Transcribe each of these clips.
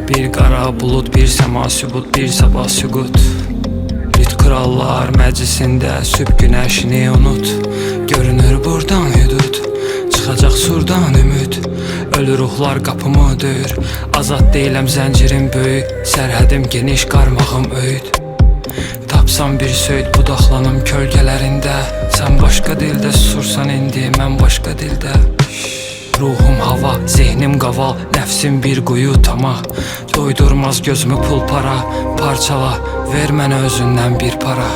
Bir qara bulut, bir səma sübut, bir sabah süqut. Lüt krallar məclisində sübh günəşini unut. Görünür buradan hüdud, çıxacaq surdan ümid. Ölü ruhlar qapımı döyür, azad deyiləm zəncirim böyük. Sərhədim geniş, qarmağım öyüd. Tapsam bir söyüd budaqlanım kölgələrində. Sən başqa dildə susursan indi, mən başqa dildə. Ruhum hava, zehnim qaval, nəfsim bir quyu tama. Doydurmaz gözümü pul para, parçala, ver mənə özündən bir para.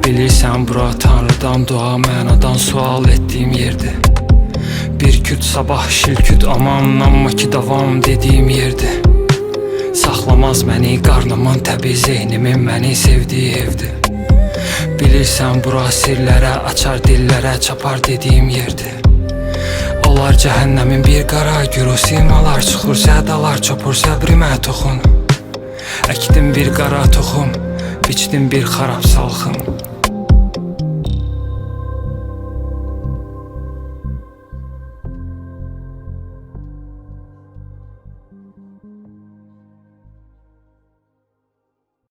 Bilirsən bura Tanrıdan dua, mənadan sual etdiyim yerdir. Bir küt sabah şilküt, aman amma ki davam dediyim yerdir. Saxlamaz məni qarnımın təbii, zehnimin məni sevdiyi evdir. Bilirsən bura sirlərə, açar dillərə çapar dediyim yerdir. Olar cəhənnəmin bir qara gürü, simalar çıxır, sədalar çopur, səbrimə toxun. Əkdim bir qara toxum, biçdim bir xarab salxım.